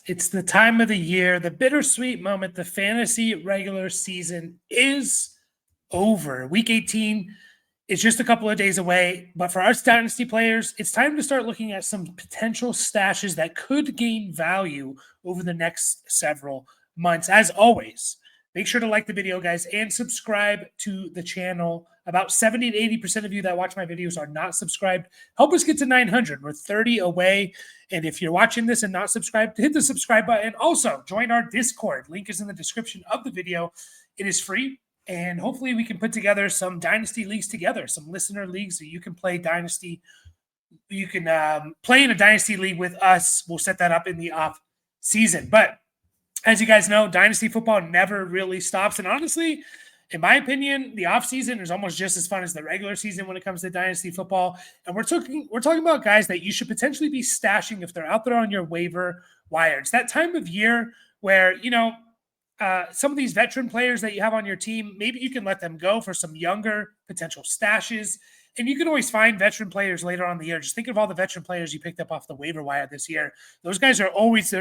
It's the time of the year, the bittersweet moment. The fantasy regular season is over. Week 18 is just a couple of days away. But for us Dynasty players, it's time to start looking at some potential stashes that could gain value over the next several months. As always, make sure to like the video, guys, and subscribe to the channel. About 70 to 80% of you that watch my videos are not subscribed. Help us get to 900. We're 30 away. And if you're watching this and not subscribed, hit the subscribe button. Also, join our Discord. Link is in the description of the video. It is free. And hopefully we can put together some Dynasty leagues together, some listener leagues that you can play Dynasty. You can play in a Dynasty league with us. We'll set that up in the off season. But as you guys know, Dynasty football never really stops. And honestly, in my opinion, the offseason is almost just as fun as the regular season when it comes to Dynasty football. And we're talking about guys that you should potentially be stashing if they're out there on your waiver wire. It's that time of year where, some of these veteran players that you have on your team, maybe you can let them go for some younger potential stashes. And you can always find veteran players later on in the year. Just think of all the veteran players you picked up off the waiver wire this year. Those guys there's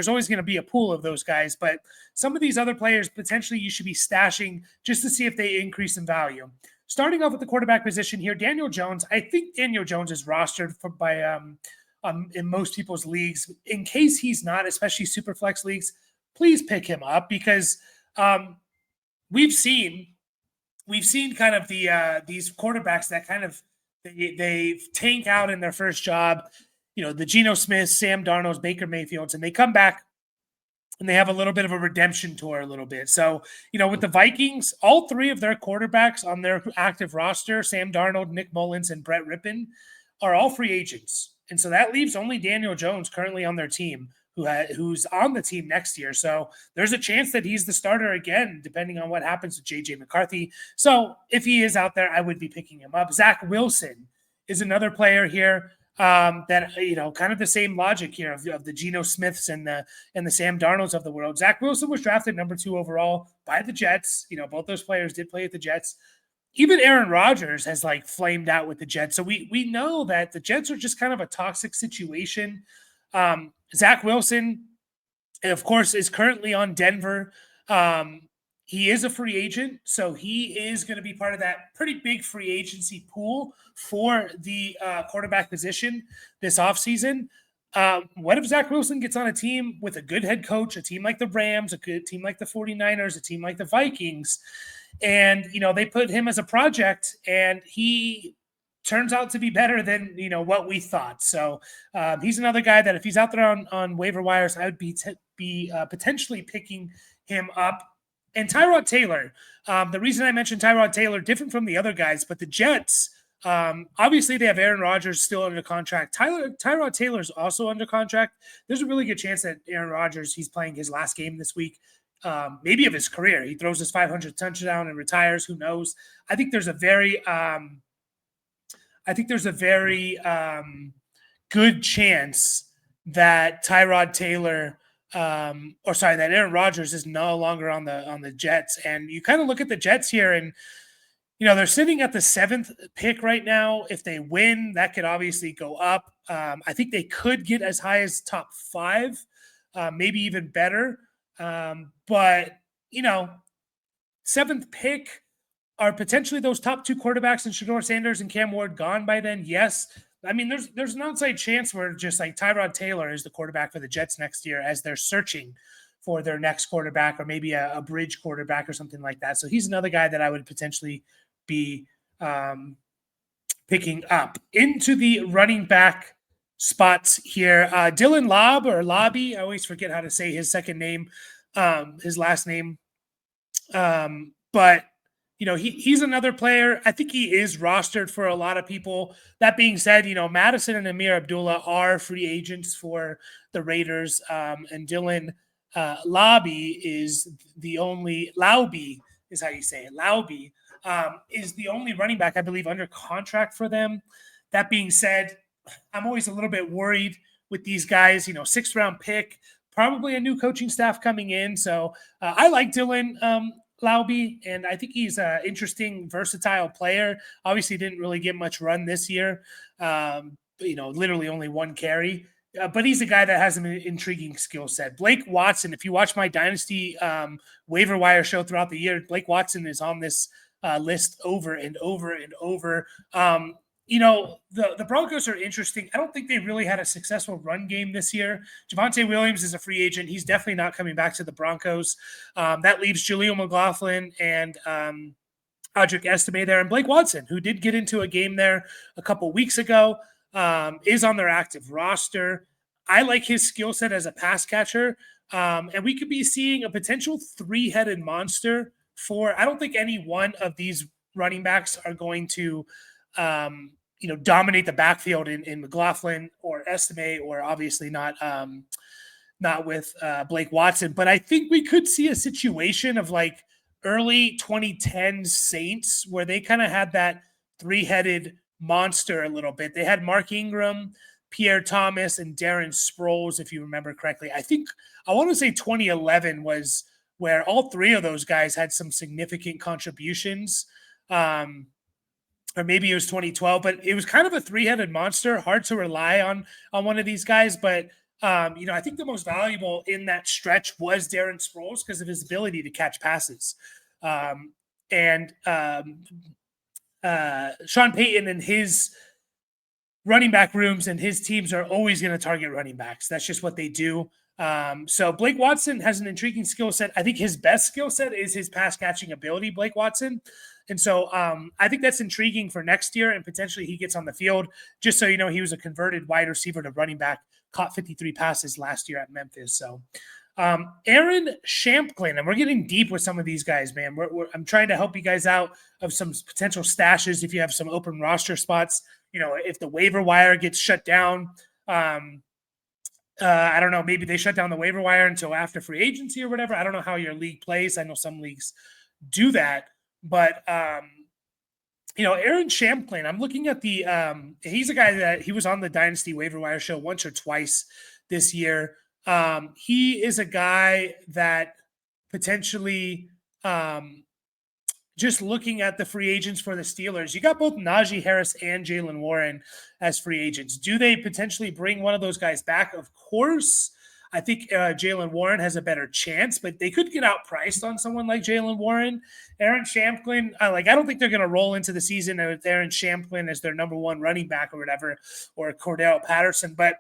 always going to be a pool of those guys. But some of these other players, potentially you should be stashing just to see if they increase in value. Starting off with the quarterback position here, Daniel Jones. I think Daniel Jones is rostered in most people's leagues. In case he's not, especially super flex leagues, please pick him up because we've seen kind of these quarterbacks that kind of they tank out in their first job, the Geno Smith, Sam Darnolds, Baker Mayfields, and they come back and they have a little bit of a redemption tour a little bit. So, with the Vikings, all three of their quarterbacks on their active roster, Sam Darnold, Nick Mullins, and Brett Rippon, are all free agents. And so that leaves only Daniel Jones currently on their team, who's on the team next year. So there's a chance that he's the starter again, depending on what happens with J.J. McCarthy. So if he is out there, I would be picking him up. Zach Wilson is another player here that, kind of the same logic here of the Geno Smiths and the Sam Darnolds of the world. Zach Wilson was drafted number 2 overall by the Jets. Both those players did play at the Jets. Even Aaron Rodgers has flamed out with the Jets. So we know that the Jets are just kind of a toxic situation. Zach Wilson, of course, is currently on Denver. He is a free agent, so he is going to be part of that pretty big free agency pool for the quarterback position this offseason. What if Zach Wilson gets on a team with a good head coach, a team like the Rams, a good team like the 49ers, a team like the Vikings, and, they put him as a project, and he turns out to be better than, what we thought. So he's another guy that if he's out there on waiver wires, I would be potentially picking him up. And Tyrod Taylor, the reason I mentioned Tyrod Taylor, different from the other guys, but the Jets, obviously they have Aaron Rodgers still under contract. Tyrod Taylor is also under contract. There's a really good chance that Aaron Rodgers, he's playing his last game this week, maybe of his career. He throws his 500th touchdown and retires. Who knows? I think there's a very good chance that that Aaron Rodgers is no longer on the Jets. And you kind of look at the Jets here and, they're sitting at the 7th pick right now. If they win, that could obviously go up. I think they could get as high as top 5, maybe even better. But 7th pick, are potentially those top 2 quarterbacks in Shedeur Sanders and Cam Ward gone by then? Yes. I mean, there's an outside chance where just Tyrod Taylor is the quarterback for the Jets next year as they're searching for their next quarterback or maybe a bridge quarterback or something like that. So he's another guy that I would potentially be picking up. Into the running back spots here. Dylan Lobb or Lobby, I always forget how to say his second name, his last name. But he's another player. I think he is rostered for a lot of people. That being said, Madison and Amir Abdullah are free agents for the Raiders. And Dylan Lobby is the only – Laube is how you say it. Laube is the only running back, I believe, under contract for them. That being said, I'm always a little bit worried with these guys. 6th-round pick, probably a new coaching staff coming in. So I like Dylan Laube, and I think he's an interesting, versatile player. Obviously didn't really get much run this year. Literally only 1 carry but he's a guy that has an intriguing skill set. Blake Watson, if you watch my Dynasty waiver wire show throughout the year, Blake Watson is on this list over and over and over. The Broncos are interesting. I don't think they really had a successful run game this year. Javonte Williams is a free agent. He's definitely not coming back to the Broncos. That leaves Jaleel McLaughlin and Audric Estime there, and Blake Watson, who did get into a game there a couple weeks ago, is on their active roster. I like his skill set as a pass catcher, and we could be seeing a potential three-headed monster I don't think any one of these running backs are going to dominate the backfield in McLaughlin or Estime, or obviously not with Blake Watson. But I think we could see a situation of like early 2010s Saints where they kind of had that three-headed monster a little bit. They had Mark Ingram, Pierre Thomas, and Darren Sproles, if you remember correctly. I want to say 2011 was where all three of those guys had some significant contributions. Or maybe it was 2012, but it was kind of a three-headed monster, hard to rely on one of these guys. But, I think the most valuable in that stretch was Darren Sproles because of his ability to catch passes. Sean Payton and his running back rooms and his teams are always going to target running backs. That's just what they do. So Blake Watson has an intriguing skill set. I think his best skill set is his pass catching ability, Blake Watson. And so I think that's intriguing for next year, and potentially he gets on the field. Just so you know, he was a converted wide receiver to running back, caught 53 passes last year at Memphis. So Aaron Shampklin, and we're getting deep with some of ththese guys, man. I'm trying to help you guys out of some potential stashes if you have some open roster spots. If the waiver wire gets shut down, I don't know, maybe they shut down the waiver wire until after free agency or whatever. I don't know how your league plays. I know some leagues do that, but Aaron Shampklin, I'm looking at he's a guy that he was on the Dynasty waiver wire show once or twice this year. He is a guy that potentially, just looking at the free agents for the Steelers, you got both Najee Harris and Jaylen Warren as free agents. Do they potentially bring one of those guys back? Of course. I think Jaylen Warren has a better chance, but they could get outpriced on someone like Jaylen Warren. Aaron Shampklin, I don't think they're going to roll into the season with Aaron Shampklin as their number one running back or whatever, or Cordell Patterson, but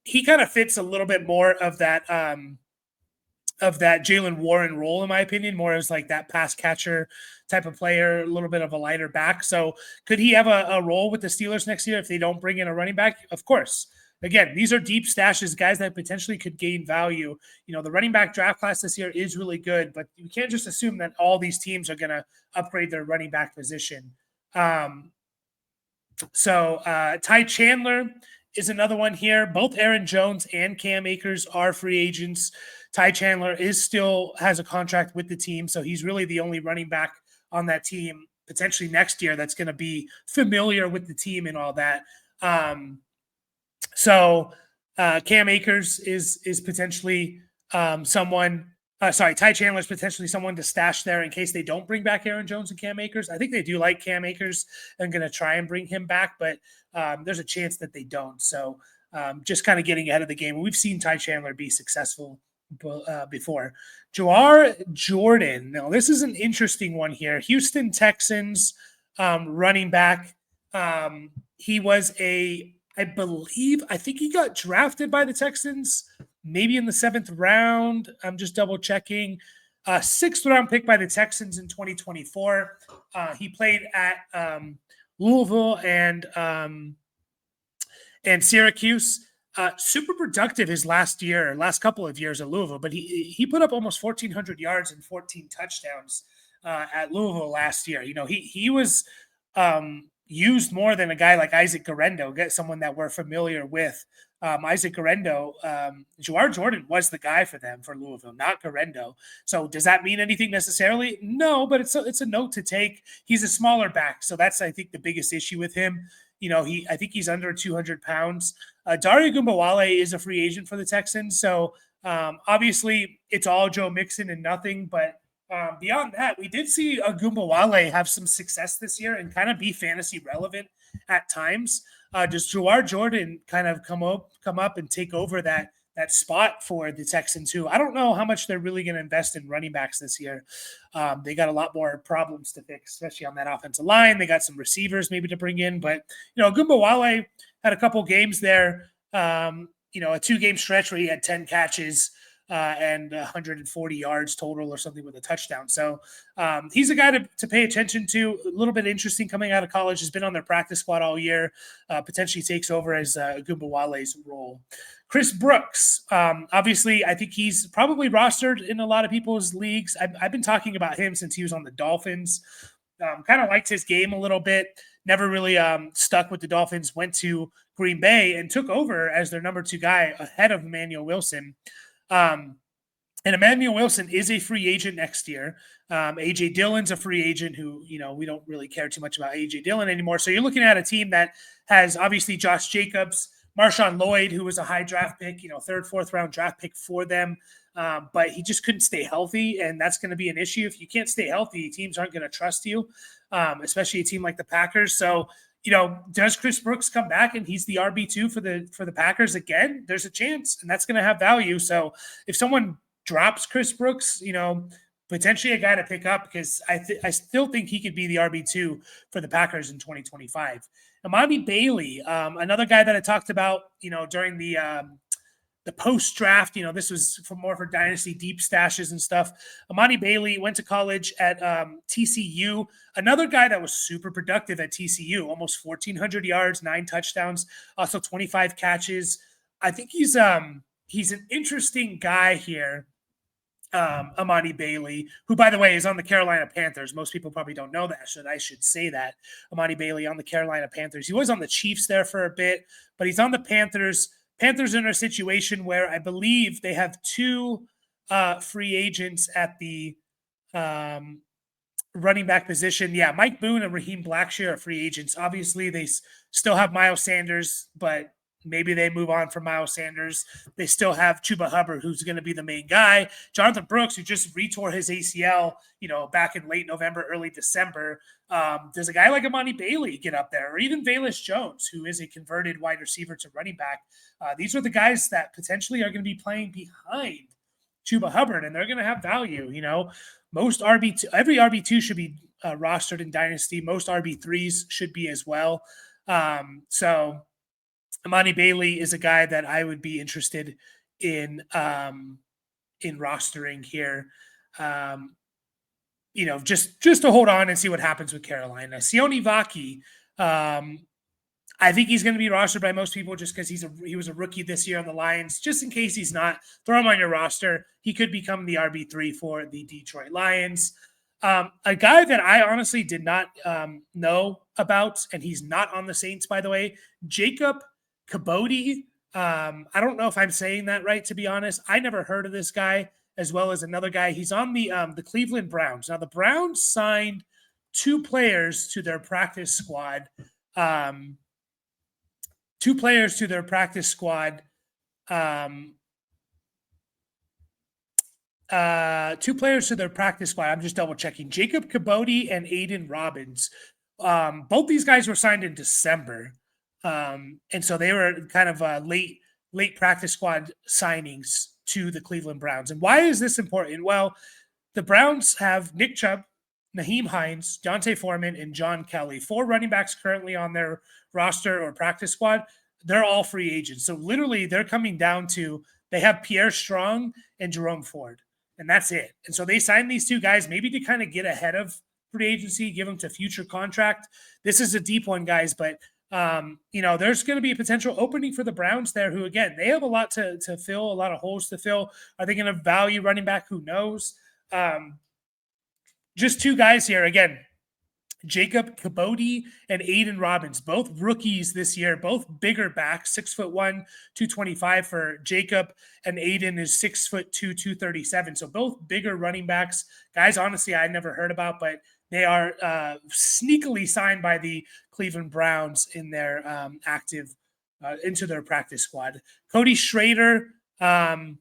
he kind of fits a little bit more of that Jaylen Warren role, in my opinion, more as like that pass catcher type of player, a little bit of a lighter back. So could he have a role with the Steelers next year if they don't bring in a running back? Of course. Again, these are deep stashes, guys that potentially could gain value. The running back draft class this year is really good, but you can't just assume that all these teams are going to upgrade their running back position. So Ty Chandler is another one here. Both Aaron Jones and Cam Akers are free agents. Ty Chandler still has a contract with the team, so he's really the only running back on that team potentially next year that's going to be familiar with the team and all that. So Cam Akers is potentially someone. Ty Chandler is potentially someone to stash there in case they don't bring back Aaron Jones and Cam Akers. I think they do like Cam Akers and going to try and bring him back, but there's a chance that they don't. So just kind of getting ahead of the game. We've seen Ty Chandler be successful before. Jawar Jordan. Now, this is an interesting one here. Houston Texans running back. He was I think he got drafted by the Texans maybe in the 7th round. I'm just double checking. 6th round pick by the Texans in 2024. He played at Louisville and Syracuse. Super productive his last couple of years at Louisville, but he put up almost 1,400 yards and 14 touchdowns at Louisville last year. He was used more than a guy like Isaac Guerendo, get someone that we're familiar with. Isaac Guerendo, Jawar Jordan was the guy for them for Louisville, not Guerendo. So does that mean anything necessarily? No, but it's a note to take. He's a smaller back, so that's I think the biggest issue with him. I think he's under 200 pounds. Dario Gumbawale is a free agent for the Texans, so obviously it's all Joe Mixon and nothing. But beyond that, we did see Gumbawale have some success this year and kind of be fantasy relevant at times. Does Jawar Jordan kind of come up and take over that spot for the Texans, who I don't know how much they're really going to invest in running backs this year. They got a lot more problems to fix, especially on that offensive line. They got some receivers maybe to bring in, but Gumbawale had a couple games there. A 2-game stretch where he had 10 catches and 140 yards total or something with a touchdown. So he's a guy to pay attention to. A little bit interesting coming out of college. Has been on their practice squad all year. Potentially takes over as Gumbawale's role. Chris Brooks, obviously, I think he's probably rostered in a lot of people's leagues. I've been talking about him since he was on the Dolphins. Kind of liked his game a little bit. Never really stuck with the Dolphins. Went to Green Bay and took over as their number 2 guy ahead of Emmanuel Wilson. And Emmanuel Wilson is a free agent next year. A.J. Dillon's a free agent who, we don't really care too much about A.J. Dillon anymore. So you're looking at a team that has obviously Josh Jacobs, Marshawn Lloyd, who was a high draft pick, 3rd, 4th round draft pick for them. But he just couldn't stay healthy, and that's going to be an issue. If you can't stay healthy, teams aren't going to trust you, especially a team like the Packers. So, does Chris Brooks come back and he's the RB2 for the Packers again? There's a chance, and that's going to have value. So if someone drops Chris Brooks, potentially a guy to pick up, because I still think he could be the RB2 for the Packers in 2025. Amani Bailey, another guy that I talked about, during the post-draft, this was for Dynasty deep stashes and stuff. Amani Bailey went to college at TCU. Another guy that was super productive at TCU, almost 1,400 yards, 9 touchdowns, also 25 catches. I think he's an interesting guy here, Amani Bailey, who, by the way, is on the Carolina Panthers. Most people probably don't know that. I should say that. Amani Bailey on the Carolina Panthers. He was on the Chiefs there for a bit, but he's on the Panthers. Panthers are in a situation where I believe they have 2 free agents at the running back position. Yeah, Mike Boone and Raheem Blackshear are free agents. Obviously, they still have Miles Sanders, but maybe they move on from Miles Sanders. They still have Chuba Hubbard, who's going to be the main guy. Jonathan Brooks, who just retore his ACL, back in late November, early December. Does a guy like Amani Bailey get up there, or even Velus Jones, who is a converted wide receiver to running back? These are the guys that potentially are going to be playing behind Chuba Hubbard, and they're going to have value. Most every RB2 should be rostered in Dynasty. Most RB3s should be as well. So Amani Bailey is a guy that I would be interested in rostering here. Just to hold on and see what happens with Carolina. Sione Vaki, I think he's going to be rostered by most people just because he was a rookie this year on the Lions. Just in case he's not, throw him on your roster. He could become the RB3 for the Detroit Lions. A guy that I honestly did not know about, and he's not on the Saints, by the way, Jacob Kabodi. I don't know if I'm saying that right, to be honest. I never heard of this guy, as well as another guy. He's on the Cleveland Browns. Now, the Browns signed 2 players to their practice squad. 2 players to their practice squad. 2 players to their practice squad. I'm just double checking. Jacob Kabodi and Aiden Robbins. Both these guys were signed in December. And so they were kind of late practice squad signings to the Cleveland Browns. And why is this important? Well, the Browns have Nick Chubb, Naheem Hines, Dante Foreman, and John Kelly. 4 running backs currently on their roster or practice squad. They're all free agents. So literally they're coming down to, they have Pierre Strong and Jerome Ford, and that's it. And so they signed these 2 guys maybe to kind of get ahead of free agency, give them to future contract. This is a deep one, guys, but there's going to be a potential opening for the Browns there, who, again, they have a lot to fill, a lot of holes to fill. Are they going to value running back? Who knows? Just 2 guys here. Again, Jacob Kabodi and Aiden Robbins, both rookies this year, both bigger backs, 6'1", 225 for Jacob, and Aiden is 6'2", 237. So both bigger running backs. Guys, honestly, I never heard about, but they are sneakily signed by the Cleveland Browns in their active into their practice squad. Cody Schrader for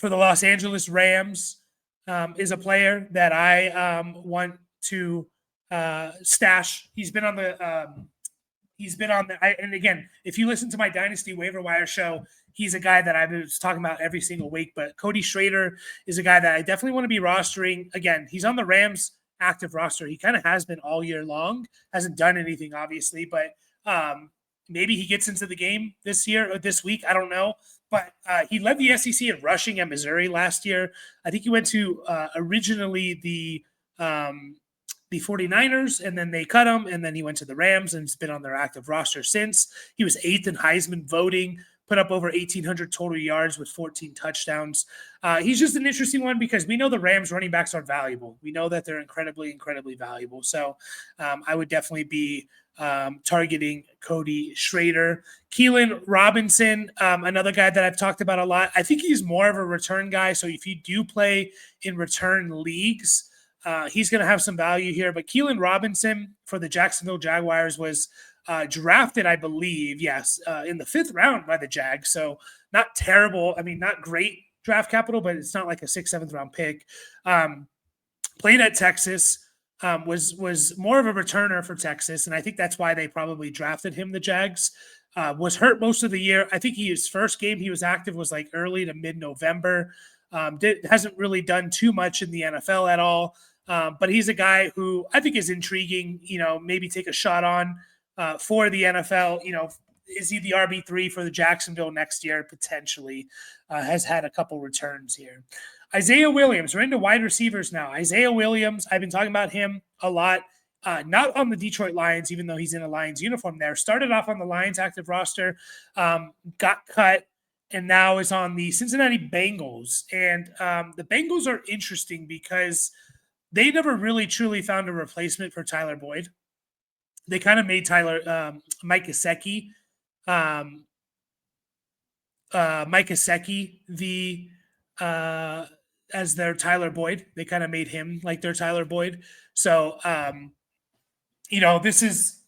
the Los Angeles Rams is a player that I want to stash. He's been on the He's been on the, and again, if you listen to my Dynasty waiver wire show, he's a guy that I was talking about every single week. But Cody Schrader is a guy that I definitely want to be rostering. Again, he's on the Rams active roster. He kind of has been all year long. Hasn't done anything, obviously, but maybe he gets into the game this year or this week. I don't know. But he led the SEC in rushing at Missouri last year. I think he went to originally the 49ers, and then they cut him, and then he went to the Rams and has been on their active roster since. He was 8th in Heisman voting, put up over 1,800 total yards with 14 touchdowns. He's just an interesting one because we know the Rams running backs are valuable. We know that they're incredibly, incredibly valuable. So I would definitely be targeting Cody Schrader. Keelan Robinson, another guy that I've talked about a lot. I think he's more of a return guy. So if you do play in return leagues, he's going to have some value here. But Keelan Robinson for the Jacksonville Jaguars was drafted, I believe, yes, in the 5th round by the Jags. So not terrible. I mean, not great draft capital, but it's not like a 6th, 7th round pick. Played at Texas. Was more of a returner for Texas, and I think that's why they probably drafted him, the Jags. Was hurt most of the year. I think his first game he was active was like early to mid-November. Hasn't really done too much in the NFL at all, but he's a guy who I think is intriguing, maybe take a shot on for the NFL. Is he the RB3 for the Jacksonville next year? Potentially. Has had a couple returns here. Isaiah Williams, we're into wide receivers now. Isaiah Williams, I've been talking about him a lot. Not on the Detroit Lions, even though he's in a Lions uniform there. Started off on the Lions active roster, got cut, and now is on the Cincinnati Bengals. And the Bengals are interesting because they never really truly found a replacement for Tyler Boyd. They kind of made Mike Gesicki the as their Tyler Boyd. They kind of made him like their Tyler Boyd. So, this is,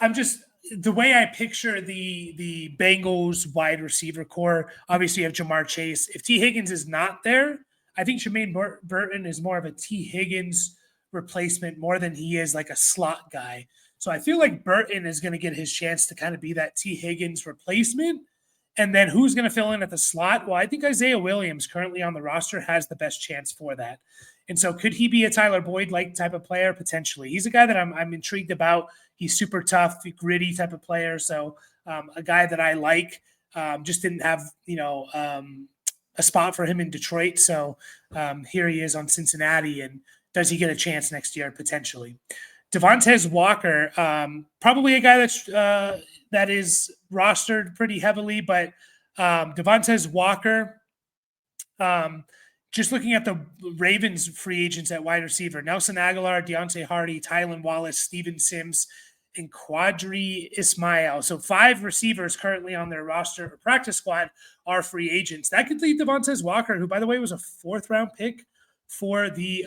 I'm just, the way I picture the Bengals wide receiver core, obviously you have Jamar Chase. If T. Higgins is not there, I think Jermaine Burton is more of a T. Higgins replacement more than he is like a slot guy. So I feel like Burton is going to get his chance to kind of be that T. Higgins replacement. And then who's going to fill in at the slot? Well, I think Isaiah Williams, currently on the roster, has the best chance for that. And so could he be a Tyler Boyd-like type of player? Potentially. He's a guy that I'm intrigued about. He's super tough, gritty type of player. So a guy that I like. Just didn't have, a spot for him in Detroit. So here he is on Cincinnati. And does he get a chance next year? Potentially. Devontae Walker, probably a guy that is rostered pretty heavily, but Devontae Walker, just looking at the Ravens free agents at wide receiver, Nelson Aguilar, Deontay Hardy, Tylan Wallace, Steven Sims, and Quadri Ismail. So 5 receivers currently on their roster or practice squad are free agents. That could lead Devontae Walker, who, by the way, was a 4th round pick for the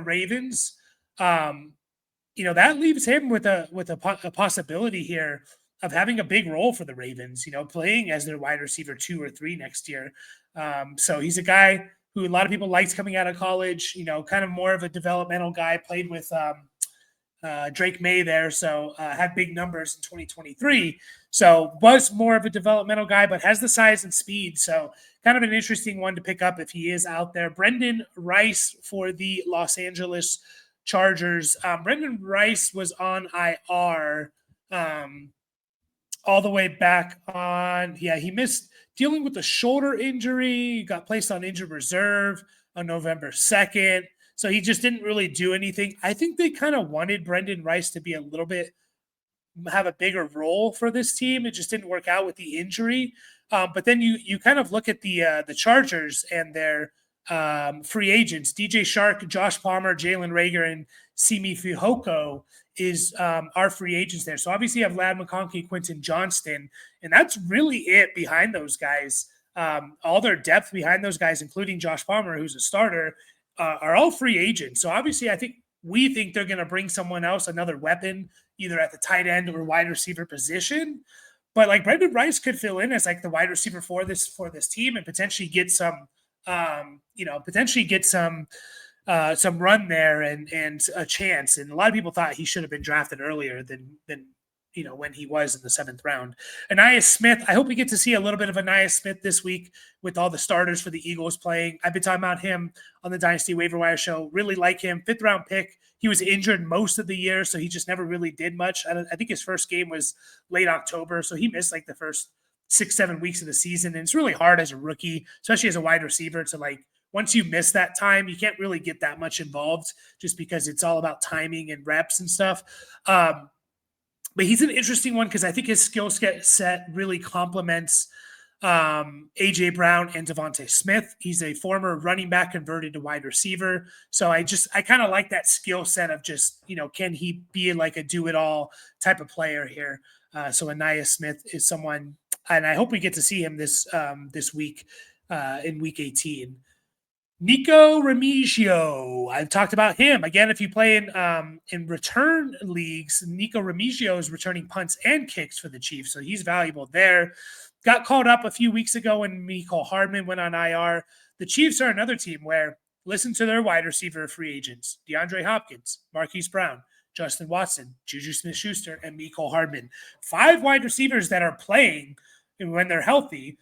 Ravens. That leaves him with a possibility here of having a big role for the Ravens, playing as their wide receiver 2 or 3 next year. So he's a guy who a lot of people liked coming out of college, kind of more of a developmental guy, played with Drake May there. So had big numbers in 2023. So was more of a developmental guy, but has the size and speed. So kind of an interesting one to pick up if he is out there. Brendan Rice for the Los Angeles Chargers. Brendan Rice was on IR all the way back on. Yeah, he missed dealing with a shoulder injury, got placed on injured reserve on November 2nd. So he just didn't really do anything. I think they kind of wanted Brendan Rice to be have a bigger role for this team. It just didn't work out with the injury. But then you kind of look at the Chargers and their free agents. DJ Shark, Josh Palmer, Jalen Reagor, and Simi Fihoko is our free agents there. So obviously you have Ladd McConkey, Quentin Johnston, and that's really it behind those guys. All their depth behind those guys, including Josh Palmer, who's a starter, are all free agents. So obviously we think they're going to bring someone else, another weapon, either at the tight end or wide receiver position. But like Brendan Rice could fill in as like the wide receiver for this team and potentially get some some run there and a chance. And a lot of people thought he should have been drafted earlier than when he was in the 7th round. Ainias Smith, I hope we get to see a little bit of Ainias Smith this week with all the starters for the Eagles playing. I've been talking about him on the Dynasty Waiver Wire show. Really like him. 5th round pick. He was injured most of the year, so he just never really did much. I think his first game was late October, so he missed like the first 6-7 weeks of the season. And it's really hard as a rookie, especially as a wide receiver, to once you miss that time, you can't really get that much involved just because it's all about timing and reps and stuff. But he's an interesting one because I think his skill set really complements A.J. Brown and Devontae Smith. He's a former running back converted to wide receiver. So I kind of like that skill set of just, can he be like a do-it-all type of player here? So Ainias Smith is someone, and I hope we get to see him this week in Week 18. Nico Remigio. I've talked about him. Again, if you play in return leagues, Nico Remigio is returning punts and kicks for the Chiefs, so he's valuable there. Got called up a few weeks ago when Mecole Hardman went on IR. The Chiefs are another team where, listen to their wide receiver free agents: DeAndre Hopkins, Marquise Brown, Justin Watson, Juju Smith-Schuster, and Mecole Hardman. 5 wide receivers that are playing when they're healthy.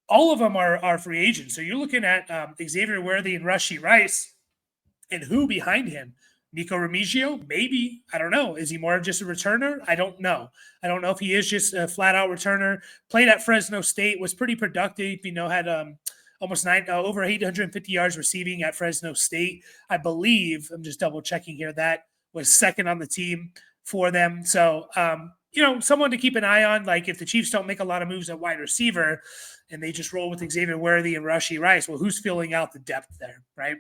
All of them are free agents. So you're looking at Xavier Worthy and Rashee Rice, and who behind him? Nico Remigio? Maybe. I don't know. Is he more of just a returner? I don't know. I don't know if he is just a flat-out returner. Played at Fresno State, was pretty productive. Had almost over 850 yards receiving at Fresno State. I believe, I'm just double-checking here, that was 2nd on the team for them. So, someone to keep an eye on. Like if the Chiefs don't make a lot of moves at wide receiver and they just roll with Xavier Worthy and Rashee Rice, well, who's filling out the depth there, right?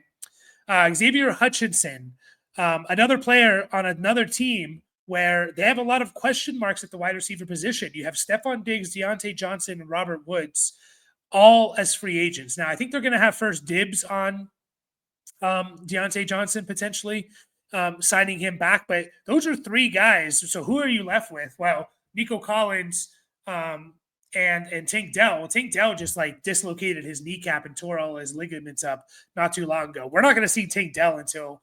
Xavier Hutchinson, another player on another team where they have a lot of question marks at the wide receiver position. You have Stephon Diggs, Deontay Johnson, and Robert Woods, all as free agents. Now, I think they're going to have first dibs on Deontay Johnson potentially, signing him back. But those are 3 guys. So who are you left with? Well, Nico Collins and Tank Dell. Well, Tank Dell just dislocated his kneecap and tore all his ligaments up not too long ago. We're not going to see Tank Dell until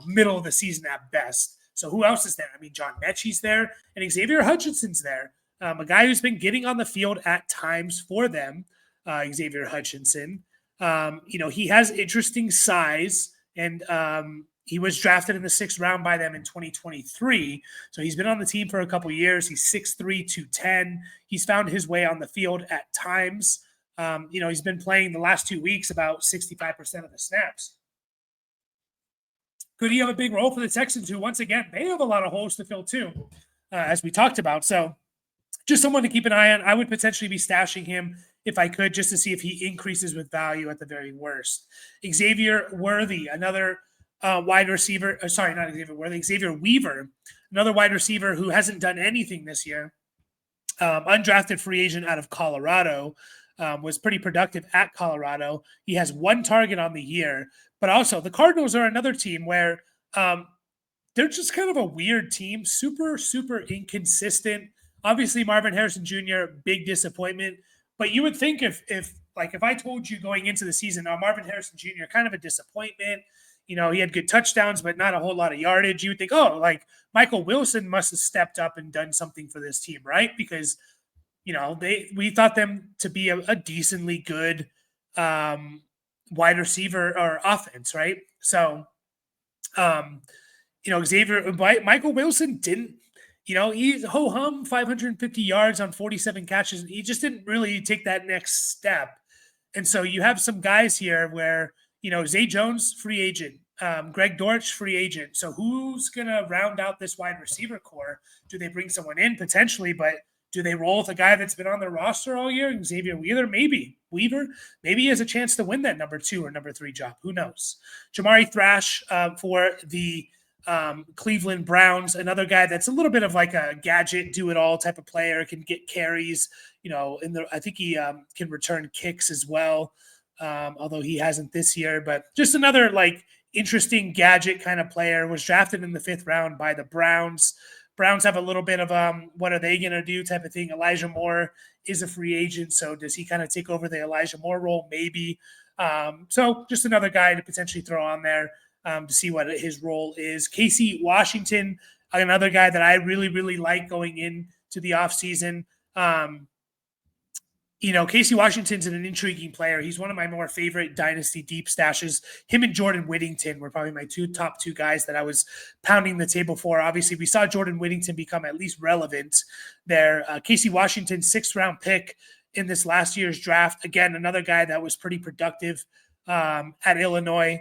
middle of the season at best. So who else is there? I mean, John Mechie's there, and Xavier Hutchinson's there. A guy who's been getting on the field at times for them, Xavier Hutchinson. He has interesting size, and he was drafted in the 6th round by them in 2023. So he's been on the team for a couple years. He's 6'3", 210. He's found his way on the field at times. He's been playing the last 2 weeks about 65% of the snaps. Could he have a big role for the Texans, who, once again, they have a lot of holes to fill too, as we talked about. So just someone to keep an eye on. I would potentially be stashing him if I could, just to see if he increases with value at the very worst. Xavier Worthy, another wide receiver. Sorry, not Xavier Worthy. Xavier Weaver, another wide receiver who hasn't done anything this year. Undrafted free agent out of Colorado. Was pretty productive at Colorado. He has 1 target on the year. But also, the Cardinals are another team where they're just kind of a weird team. Super, super inconsistent. Obviously, Marvin Harrison Jr., big disappointment. But you would think if I told you going into the season, Marvin Harrison Jr., kind of a disappointment. He had good touchdowns, but not a whole lot of yardage. You would think, Michael Wilson must have stepped up and done something for this team, right? Because, we thought them to be a decently good wide receiver or offense, right? So, Michael Wilson didn't, he's ho-hum 550 yards on 47 catches. He just didn't really take that next step. And so you have some guys here where, Zay Jones, free agent, Greg Dortch, free agent. So who's going to round out this wide receiver core? Do they bring someone in? Potentially, but do they roll with a guy that's been on their roster all year? Xavier Weaver, maybe. Maybe he has a chance to win that number 2 or number 3 job. Who knows? Jamari Thrash for the Cleveland Browns, another guy that's a little bit of like a gadget, do-it-all type of player, can get carries. I think he can return kicks as well, although he hasn't this year. But just another interesting gadget kind of player. Was drafted in the 5th round by the Browns. Browns have a little bit of what are they going to do type of thing. Elijah Moore is a free agent. So does he kind of take over the Elijah Moore role? Maybe. So just another guy to potentially throw on there to see what his role is. Casey Washington, another guy that I really, really like going into the offseason. Casey Washington's an intriguing player. He's one of my more favorite Dynasty deep stashes. Him and Jordan Whittington were probably my top two guys that I was pounding the table for. Obviously, we saw Jordan Whittington become at least relevant there. Casey Washington, 6th-round pick in this last year's draft. Again, another guy that was pretty productive at Illinois.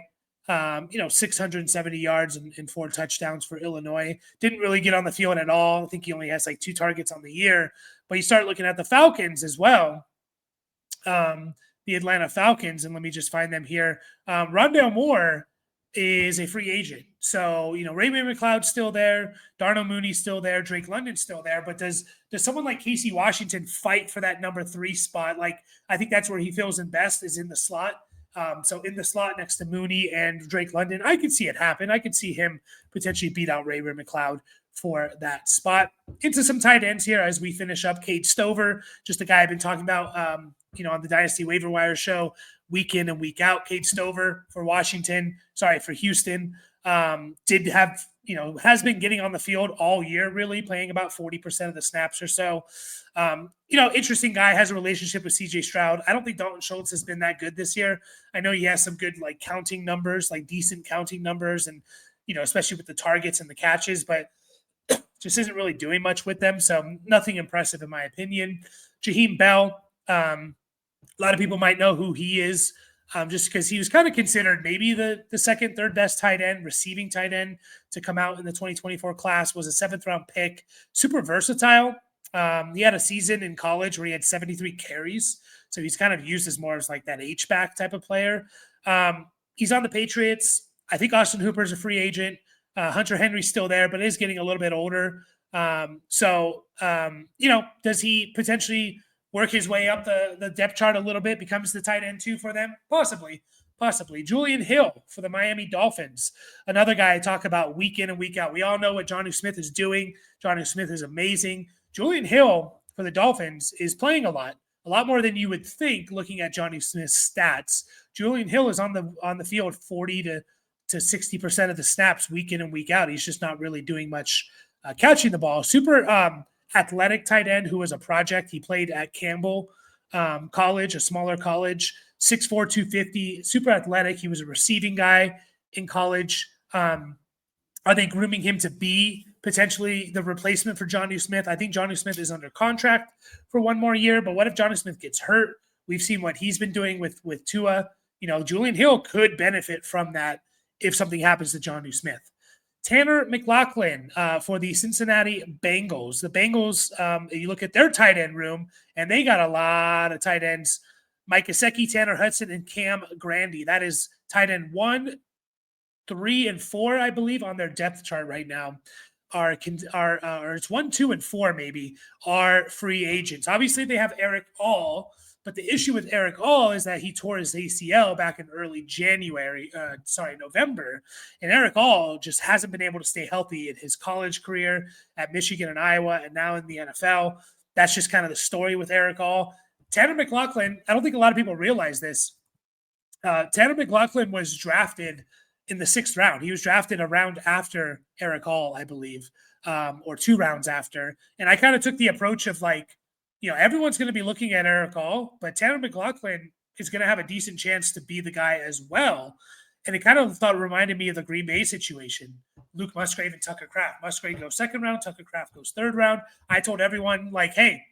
670 yards and 4 touchdowns for Illinois. Didn't really get on the field at all. I think he only has like 2 targets on the year. But you start looking at the Falcons as well. The Atlanta Falcons, and let me just find them here. Rondale Moore is a free agent. So, Ray-Ray McCloud's still there. Darnell Mooney's still there. Drake London's still there. But does someone like Casey Washington fight for that number 3 spot? Like, I think that's where he feels in best, is in the slot. So in the slot next to Mooney and Drake London, I could see it happen. I could see him potentially beat out Ray-Ray McCloud for that spot. Into some tight ends here as we finish up. Cade Stover, just a guy I've been talking about, on the Dynasty Waiver Wire show, week in and week out. Cade Stover for Houston, did have, has been getting on the field all year, really playing about 40% of the snaps or so. Interesting guy, has a relationship with CJ Stroud. I don't think Dalton Schultz has been that good this year. I know he has some good, counting numbers, decent counting numbers, and, especially with the targets and the catches, but just isn't really doing much with them. So nothing impressive in my opinion. Jaheim Bell, a lot of people might know who he is, just because he was kind of considered maybe the second, third best tight end, receiving tight end to come out in the 2024 class. Was a 7th-round pick, super versatile. He had a season in college where he had 73 carries. So he's kind of used as more as that H-back type of player. He's on the Patriots. I think Austin Hooper is a free agent. Hunter Henry's still there, but is getting a little bit older. Does he potentially work his way up the depth chart a little bit, becomes the tight end 2 for them? Possibly. Julian Hill for the Miami Dolphins, another guy I talk about week in and week out. We all know what Jonnu Smith is doing. Jonnu Smith is amazing. Julian Hill for the Dolphins is playing a lot more than you would think looking at Jonnu Smith's stats. Julian Hill is on the field 40 to 60% of the snaps week in and week out. He's just not really doing much catching the ball. Super athletic tight end who was a project. He played at Campbell College, a smaller college, 6'4", 250, super athletic. He was a receiving guy in college. Are they grooming him to be potentially the replacement for Jonnu Smith? I think Jonnu Smith is under contract for 1 more year, but what if Jonnu Smith gets hurt? We've seen what he's been doing with Tua. Julian Hill could benefit from that if something happens to Jonnu Smith. Tanner McLachlan for the Cincinnati Bengals. The Bengals, you look at their tight end room, and they got a lot of tight ends. Mike Gesicki, Tanner Hudson, and Cam Grandy. That is tight end 1, 3, and 4, I believe, on their depth chart right now. Or it's 1, 2, and 4 maybe are free agents. Obviously, they have Eric All, but the issue with Eric All is that he tore his ACL back in early November. And Eric All just hasn't been able to stay healthy in his college career at Michigan and Iowa, and now in the NFL. That's just kind of the story with Eric All. Tanner McLachlan, I don't think a lot of people realize this. Tanner McLachlan was drafted in the 6th round. He was drafted a round after Eric All, I believe, or 2 rounds after. And I kind of took the approach of everyone's going to be looking at Eric All, but Tanner McLachlan is going to have a decent chance to be the guy as well. And it kind of reminded me of the Green Bay situation. Luke Musgrave and Tucker Kraft. Musgrave goes 2nd round, Tucker Kraft goes 3rd round. I told everyone, hey,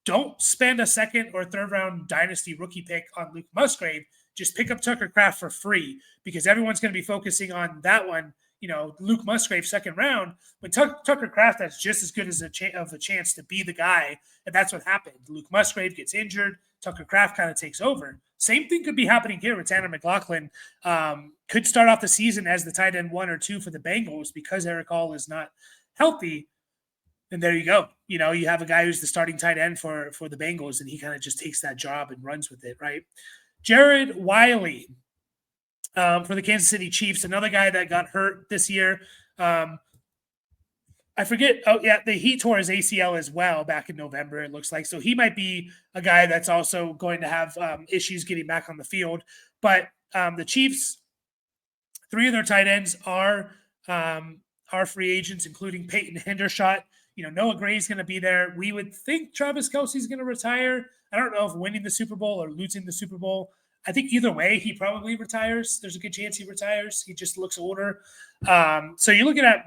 don't spend a 2nd or 3rd round dynasty rookie pick on Luke Musgrave. Just pick up Tucker Kraft for free, because everyone's going to be focusing on that one. Luke Musgrave 2nd round, when Tucker Kraft has just as good as a chance to be the guy, and that's what happened. Luke Musgrave gets injured, Tucker Kraft kind of takes over. Same thing could be happening here with Tanner McLachlan. Could start off the season as the tight end 1 or 2 for the Bengals because Eric All is not healthy. And there you go. You have a guy who's the starting tight end for the Bengals, and he kind of just takes that job and runs with it, right? Jared Wiley for the Kansas City Chiefs, another guy that got hurt this year. I forget. Oh, yeah, the Heat tore his ACL as well back in November, it looks like. So he might be a guy that's also going to have issues getting back on the field. But the Chiefs, 3 of their tight ends are free agents, including Peyton Hendershot. Noah Gray's going to be there. We would think Travis Kelce's going to retire. I don't know if winning the Super Bowl or losing the Super Bowl. I think either way, he probably retires. There's a good chance he retires. He just looks older. So you're looking at,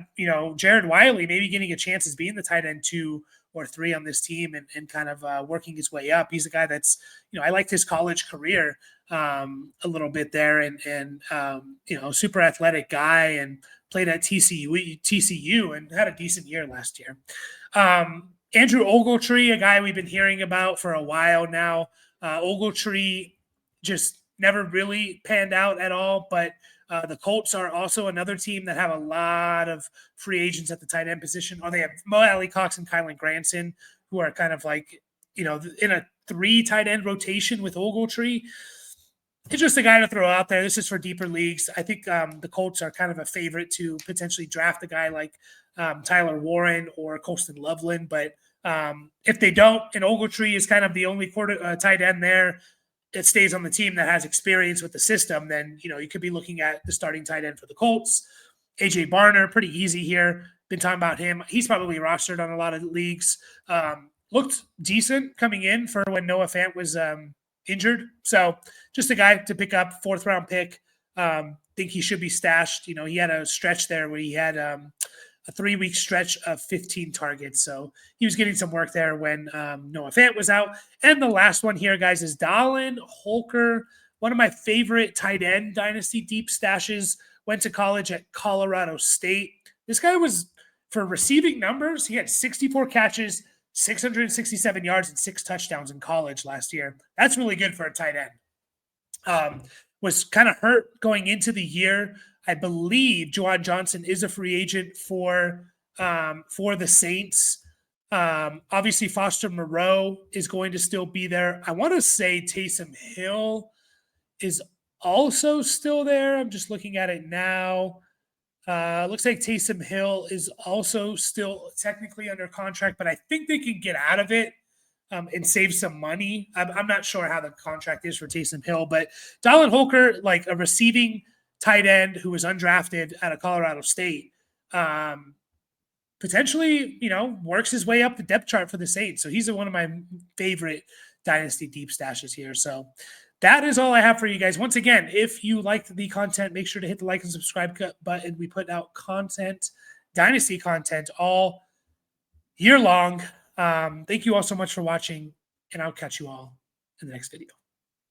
Jared Wiley maybe getting a chance as being the tight end 2 or 3 on this team and kind of working his way up. He's a guy that's, I liked his college career a little bit there and super athletic guy and played at TCU and had a decent year last year. Andrew Ogletree, a guy we've been hearing about for a while now. Ogletree just never really panned out at all, but the Colts are also another team that have a lot of free agents at the tight end position. They have Mo Alley-Cox and Kylan Granson, who are kind of like, in a 3 tight end rotation with Ogletree. It's just a guy to throw out there. This is for deeper leagues. I think the Colts are kind of a favorite to potentially draft a guy like Tyler Warren or Colston Loveland. But if they don't, and Ogletree is kind of the only tight end there that stays on the team that has experience with the system, then, you could be looking at the starting tight end for the Colts. AJ Barner, pretty easy here. Been talking about him. He's probably rostered on a lot of leagues. Looked decent coming in for when Noah Fant was injured. So just a guy to pick up, 4th round pick. Think he should be stashed. He had a stretch there where he had a 3-week stretch of 15 targets. So he was getting some work there when Noah Fant was out. And the last one here, guys, is Dallin Holker, one of my favorite tight end dynasty deep stashes. Went to college at Colorado State. This guy was, for receiving numbers, he had 64 catches, 667 yards, and 6 touchdowns in college last year. That's really good for a tight end. Was kind of hurt going into the year. I believe Juwan Johnson is a free agent for the Saints. Obviously, Foster Moreau is going to still be there. I want to say Taysom Hill is also still there. I'm just looking at it now. Looks like Taysom Hill is also still technically under contract, but I think they can get out of it and save some money. I'm not sure how the contract is for Taysom Hill, but Dallin Holker, like a receiving tight end who was undrafted out of Colorado State, potentially, works his way up the depth chart for the Saints. So he's one of my favorite dynasty deep stashes here. So that is all I have for you guys. Once again, if you liked the content, make sure to hit the like and subscribe button. We put out content, dynasty content, all year long. Thank you all so much for watching, and I'll catch you all in the next video.